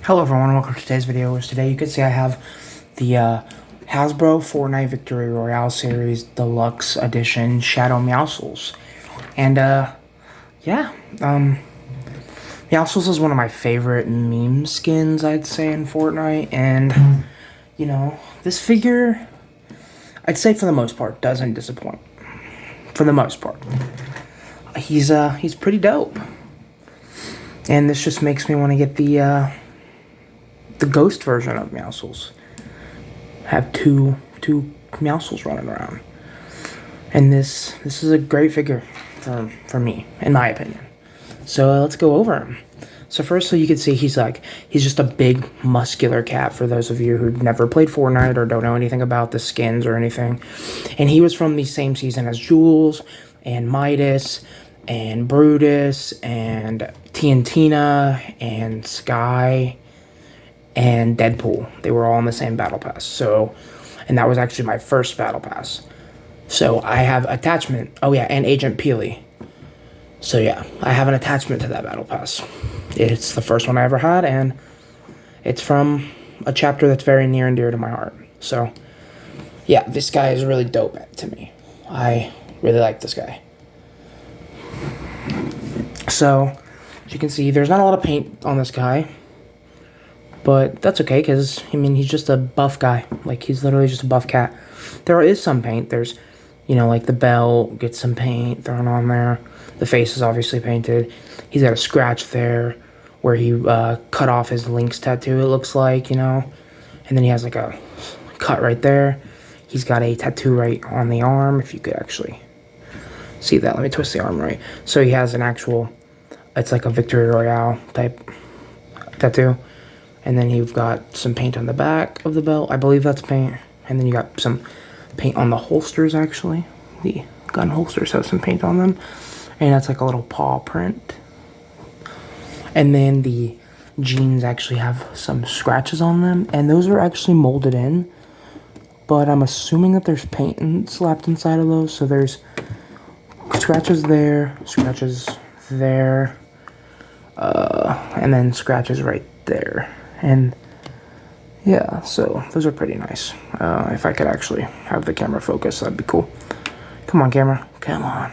Hello everyone, welcome to today's video. Today you can see I have the Hasbro Fortnite Victory Royale Series Deluxe Edition Shadow Meowscles. And Meowscles is one of my favorite meme skins, I'd say, in Fortnite. And, you know, this figure, I'd say for the most part, doesn't disappoint. For the most part. He's pretty dope. And this just makes me want to get the ghost version of Meowscles. Have two Meowscles running around. And this is a great figure for me, in my opinion. So let's go over him. So firstly, you can see he's just a big muscular cat for those of you who've never played Fortnite or don't know anything about the skins or anything. And he was from the same season as Jules and Midas and Brutus and Tiantina and Sky and Deadpool. They were all in the same battle pass. So, and that was actually my first battle pass. So I have attachment. Oh yeah, and Agent Peely. So yeah, I have an attachment to that battle pass. It's the first one I ever had, and it's from a chapter that's very near and dear to my heart. So yeah, this guy is really dope to me. I really like this guy. So, as you can see, there's not a lot of paint on this guy. But that's okay, because, I mean, he's just a buff guy. Like, he's literally just a buff cat. There is some paint. There's, you know, like the belt gets some paint thrown on there. The face is obviously painted. He's got a scratch there where he cut off his Lynx tattoo, it looks like, you know. And then he has, like, a cut right there. He's got a tattoo right on the arm, if you could actually see that. Let me twist the arm right. So he has an actual, it's like a Victory Royale type tattoo. And then you've got some paint on the back of the belt. I believe that's paint. And then you got some paint on the holsters, actually. The gun holsters have some paint on them. And that's like a little paw print. And then the jeans actually have some scratches on them. And those are actually molded in. But I'm assuming that there's paint slapped inside of those. So there's scratches there, and then scratches right there. And yeah, so those are pretty nice. If I could actually have the camera focus, that'd be cool. Come on, camera. Come on.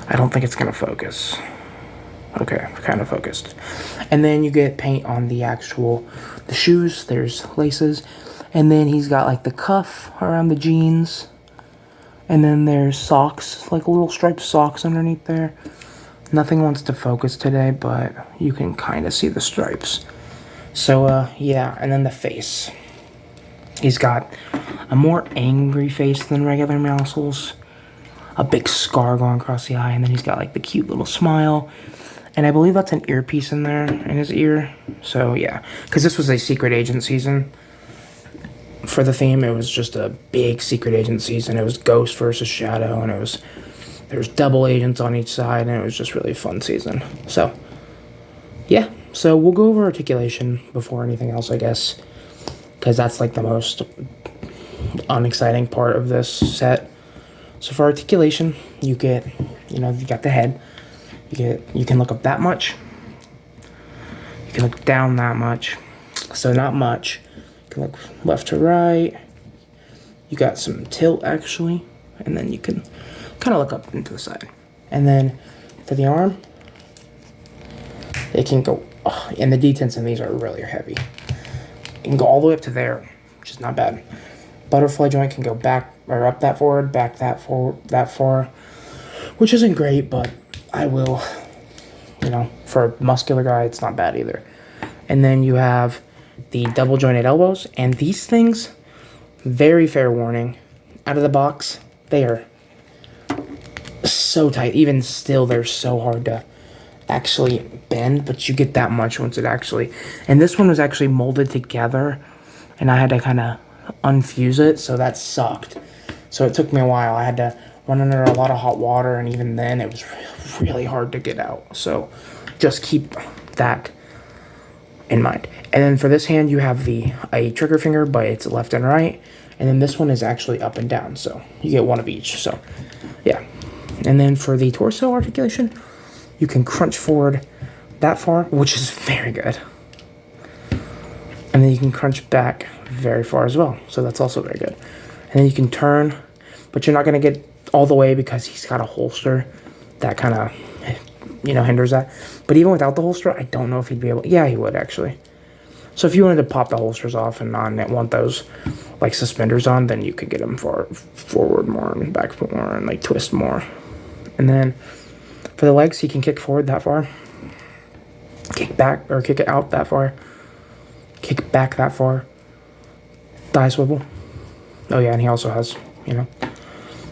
I don't think it's gonna focus. Okay, kind of focused. And then you get paint on the shoes. There's laces. And then he's got like the cuff around the jeans. And then there's socks, like little striped socks underneath there. Nothing wants to focus today, but you can kind of see the stripes. So, yeah, and then the face. He's got a more angry face than regular Meowscles. A big scar going across the eye, and then he's got, like, the cute little smile. And I believe that's an earpiece in there, in his ear. So, yeah, because this was a secret agent season. For the theme, it was just a big secret agent season. It was Ghost versus Shadow, and there was double agents on each side, and it was just really a fun season. So, yeah. So, we'll go over articulation before anything else, I guess. Because that's, like, the most unexciting part of this set. So, for articulation, you get, you know, you got the head. You can look up that much. You can look down that much. So, not much. You can look left to right. You got some tilt, actually. And then you can kind of look up into the side. And then for the arm, it can go, and the detents in these are really heavy. It can go all the way up to there, which is not bad. Butterfly joint can go back or up that forward, back that far, which isn't great, but I will, you know, for a muscular guy, it's not bad either. And then you have the double jointed elbows, and these things, very fair warning, out of the box, they are so tight. Even still, they're so hard to actually bend, but you get that much once it actually, and this one was actually molded together, and I had to kind of unfuse it, so that sucked. So it took me a while. I had to run under a lot of hot water, and even then it was really hard to get out. So just keep that in mind. And then for this hand, you have a trigger finger, but it's left and right. And then this one is actually up and down, so you get one of each. So, yeah. And then for the torso articulation, you can crunch forward that far, which is very good. And then you can crunch back very far as well. So that's also very good. And then you can turn, but you're not going to get all the way because he's got a holster that kind of, you know, hinders that. But even without the holster, I don't know if he'd be able. Yeah, he would actually. So if you wanted to pop the holsters off and not want those like suspenders on, then you could get them forward more and back more and like twist more. And then for the legs, he can kick forward that far, kick back or kick it out that far, kick back that far, thigh swivel. Oh yeah, and he also has, you know,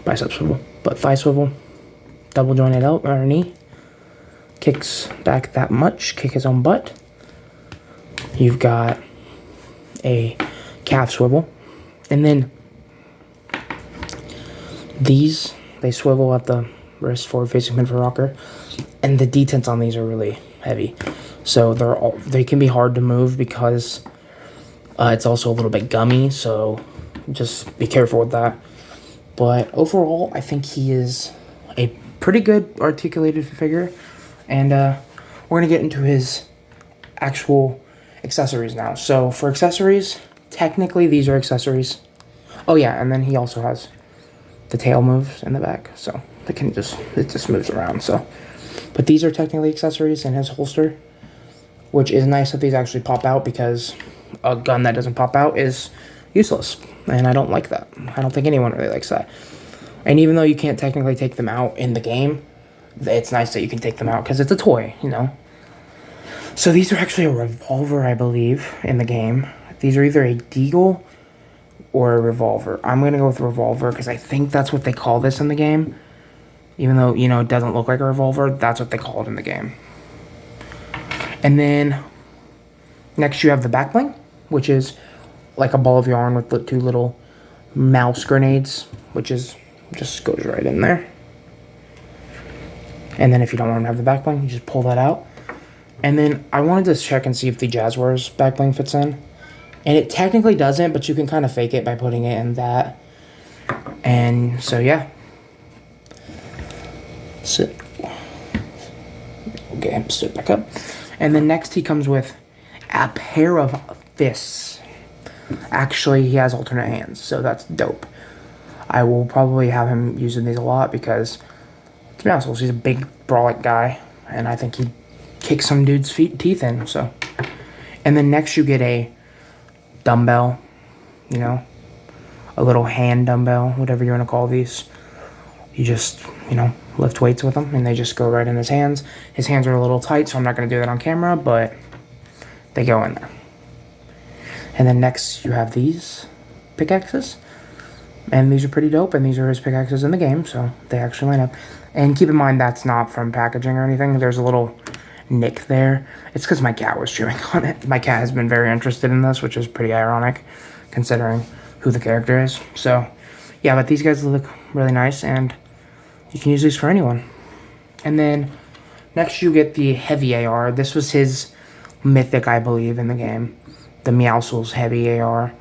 bicep swivel, but thigh swivel, double jointed elbow or knee, kicks back that much, kick his own butt. You've got a calf swivel, and then these, they swivel at the wrist forward facing pin for rocker, and the detents on these are really heavy, so they can be hard to move because it's also a little bit gummy, so just be careful with that. But overall, I think he is a pretty good articulated figure, and we're gonna get into his actual accessories now. So for accessories, technically these are accessories. Oh yeah, and then he also has the tail moves in the back, so it just moves around. So, but these are technically accessories in his holster, which is nice that these actually pop out, because a gun that doesn't pop out is useless, and I don't like that. I don't think anyone really likes that. And even though you can't technically take them out in the game, it's nice that you can take them out because it's a toy, you know. So these are actually a revolver, I believe, in the game. These are either a deagle or a revolver. I'm going to go with revolver because I think that's what they call this in the game. Even though, you know, it doesn't look like a revolver, that's what they call it in the game. And then next you have the back bling, which is like a ball of yarn with the two little mouse grenades, which is just goes right in there. And then if you don't want to have the back bling, you just pull that out. And then I wanted to check and see if the Jazzwares back bling fits in. And it technically doesn't, but you can kind of fake it by putting it in that. And so, yeah. Sit. Okay, sit back up. And then next he comes with a pair of fists. Actually, he has alternate hands, so that's dope. I will probably have him using these a lot because it's Meowscles. He's a big, brolic guy, and I think he kick some dude's teeth in, so. And then next you get a dumbbell, you know, a little hand dumbbell, whatever you want to call these. You just, you know, lift weights with them, and they just go right in his hands. His hands are a little tight, so I'm not going to do that on camera, but they go in there. And then next you have these pickaxes, and these are pretty dope, and these are his pickaxes in the game, so they actually line up. And keep in mind that's not from packaging or anything. There's a little nick there. It's because my cat was chewing on it. My cat has been very interested in this, which is pretty ironic considering who the character is. So yeah, but these guys look really nice, and you can use these for anyone. And then next you get the heavy AR. This was his mythic, I believe, in the game, the Meowscles heavy AR.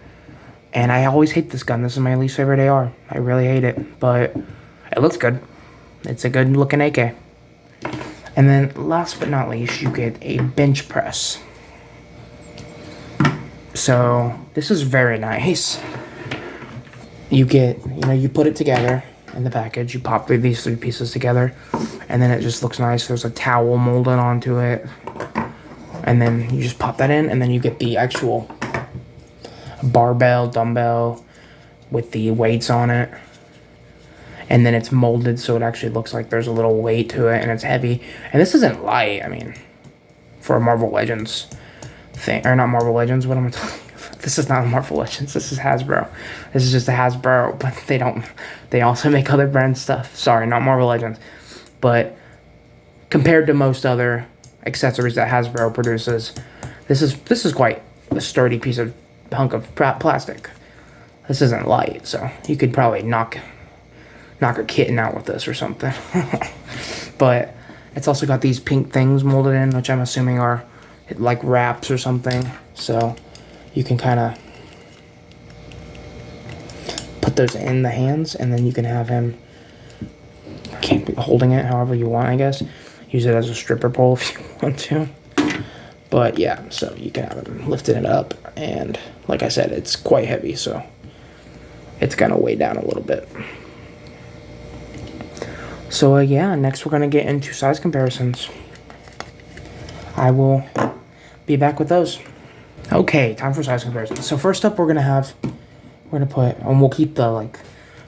And I always hate this gun. This is my least favorite AR. I really hate it, but it looks good. It's a good looking AK. And then last but not least, you get a bench press. So this is very nice. You get, you know, you put it together in the package. You pop these three pieces together, and then it just looks nice. There's a towel molded onto it. And then you just pop that in, and then you get the actual barbell, dumbbell with the weights on it. And then it's molded so it actually looks like there's a little weight to it, and it's heavy. And this isn't light, I mean, for a Marvel Legends thing. Or not Marvel Legends, what am I talking about? This is not Marvel Legends, this is Hasbro. This is just a Hasbro, but they also make other brand stuff. Sorry, not Marvel Legends. But compared to most other accessories that Hasbro produces, this is quite a sturdy hunk of plastic. This isn't light, so you could probably knock a kitten out with this or something. But it's also got these pink things molded in, which I'm assuming are like wraps or something. So you can kind of put those in the hands, and then you can have him holding it however you want, I guess. Use it as a stripper pole if you want to. But yeah, so you can have him lifting it up, and like I said, it's quite heavy, so it's gonna weigh down a little bit. So yeah, next we're gonna get into size comparisons. I will be back with those. Okay, time for size comparisons. So first up, we're gonna put, and we'll keep the like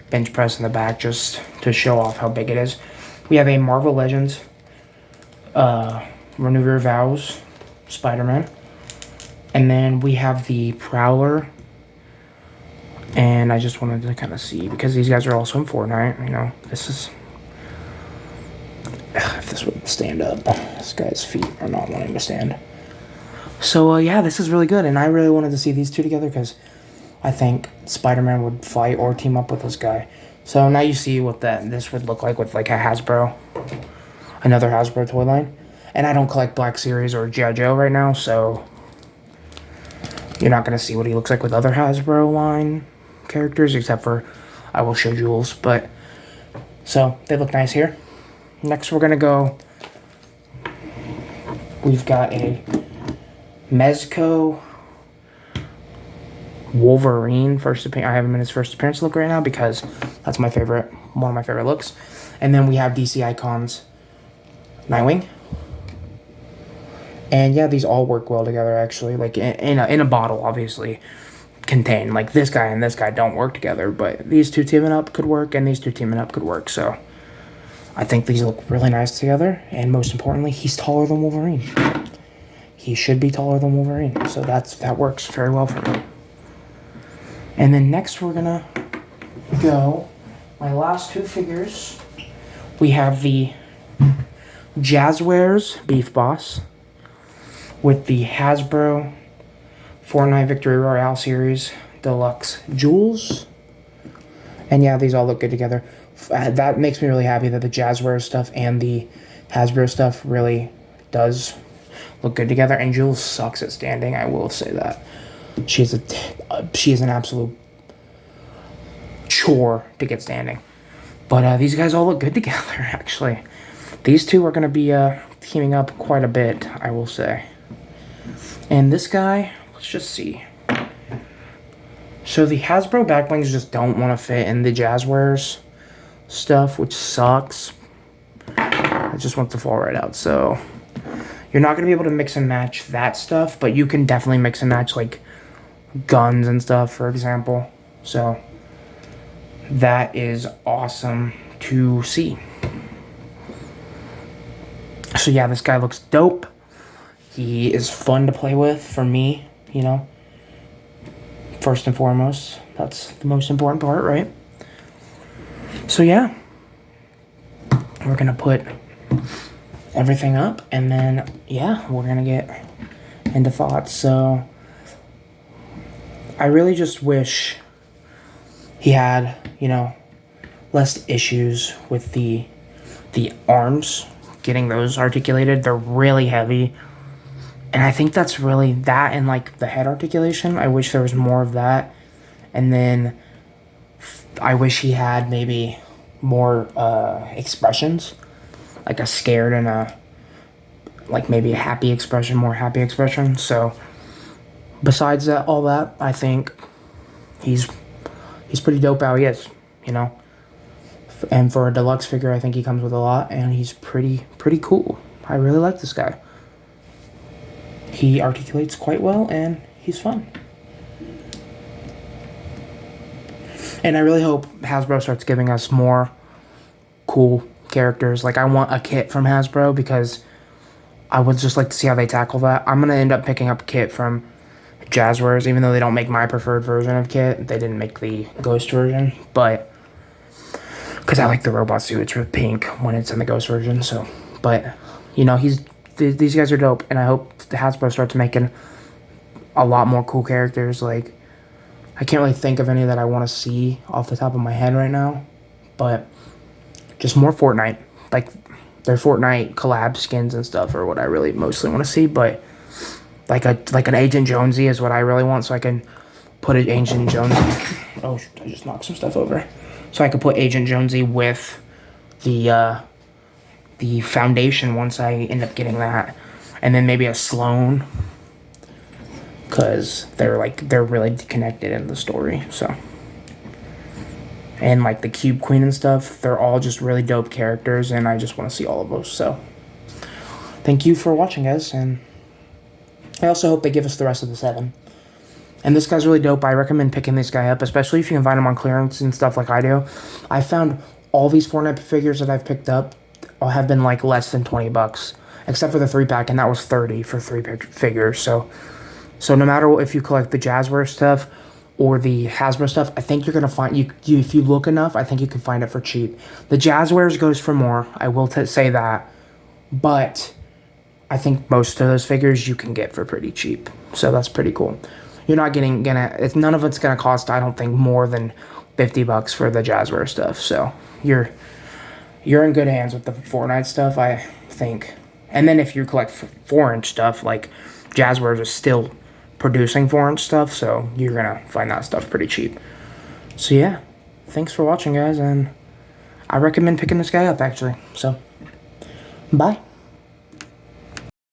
bench press in the back just to show off how big it is. We have a Marvel Legends Renew Your Vows Spider-Man, and then we have the Prowler. And I just wanted to kind of see, because these guys are also in Fortnite, you know, this is, if this would stand up, this guy's feet are not wanting to stand. So yeah, this is really good, and I really wanted to see these two together because I think Spider-Man would fight or team up with this guy. So now you see what this would look like with like a Hasbro, another Hasbro toy line. And I don't collect Black Series or G.I. Joe right now, so you're not going to see what he looks like with other Hasbro line characters, except for I will show Jules. But so they look nice here. Next we're going to go, we've got a Mezco Wolverine first appearance. I have him in his first appearance look right now because that's my favorite, one of my favorite looks. And then we have DC Icons Nightwing. And yeah, these all work well together actually. Like in a bottle, obviously, contained. Like this guy and this guy don't work together, but these two teaming up could work, and these two teaming up could work. So I think these look really nice together. And most importantly, he's taller than Wolverine. He should be taller than Wolverine, so that works very well for me. And then next we're gonna go, my last two figures. We have the Jazzwares Beef Boss with the Hasbro Fortnite Victory Royale Series Deluxe Jewels. And yeah, these all look good together. That makes me really happy that the Jazzwares stuff and the Hasbro stuff really does look good together. And Jules sucks at standing, I will say that. She is an absolute chore to get standing. But these guys all look good together, actually. These two are going to be teaming up quite a bit, I will say. And this guy, let's just see. So the Hasbro backblings just don't want to fit in the Jazzwares stuff, which sucks. It just wants to fall right out. So you're not going to be able to mix and match that stuff, but you can definitely mix and match like guns and stuff, for example. So that is awesome to see. So yeah, this guy looks dope. He is fun to play with for me, you know. First and foremost, that's the most important part, right? So yeah, we're gonna put everything up, and then yeah, we're gonna get into thoughts. So I really just wish he had, you know, less issues with the arms, getting those articulated. They're really heavy. And I think that's really that, and like the head articulation. I wish there was more of that. And then I wish he had maybe more expressions, like a scared and a like maybe a happy expression, more happy expression. So besides that, all that, I think he's pretty dope how he is, you know. And for a deluxe figure, I think he comes with a lot, and he's pretty cool. I really like this guy. He articulates quite well, and he's fun. And I really hope Hasbro starts giving us more cool characters. Like, I want a kit from Hasbro, because I would just like to see how they tackle that. I'm going to end up picking up a kit from Jazzwares, even though they don't make my preferred version of kit. They didn't make the Ghost version, but because I like the robot suits with pink when it's in the Ghost version. So, but you know, these guys are dope, and I hope the Hasbro starts making a lot more cool characters. Like, I can't really think of any that I want to see off the top of my head right now, but just more Fortnite. Like, their Fortnite collab skins and stuff are what I really mostly want to see. But like an Agent Jonesy is what I really want, so I can put an Agent Jonesy. Oh, I just knocked some stuff over. So I could put Agent Jonesy with the foundation once I end up getting that. and then maybe a Sloan, because they're really connected in the story. So, and like the Cube Queen and stuff, they're all just really dope characters, and I just want to see all of those. So, thank you for watching, guys, and I also hope they give us the rest of the 7. And this guy's really dope. I recommend picking this guy up, especially if you can find him on clearance and stuff like I do. I found all these Fortnite figures that I've picked up have been like less than 20 bucks, except for the 3-pack, and that was 30 for 3 figures. So no matter if you collect the Jazzware stuff or the Hasbro stuff, I think you're gonna find if you look enough, I think you can find it for cheap. The Jazzwares goes for more. I will say that, but I think most of those figures you can get for pretty cheap. So that's pretty cool. You're not none of it's gonna cost, I don't think, more than 50 bucks for the Jazzware stuff. So you're in good hands with the Fortnite stuff, I think. And then if you collect 4-inch stuff, like Jazzwares is still producing 4-inch stuff, so you're gonna find that stuff pretty cheap. So yeah, thanks for watching, guys, and I recommend picking this guy up, actually. So bye.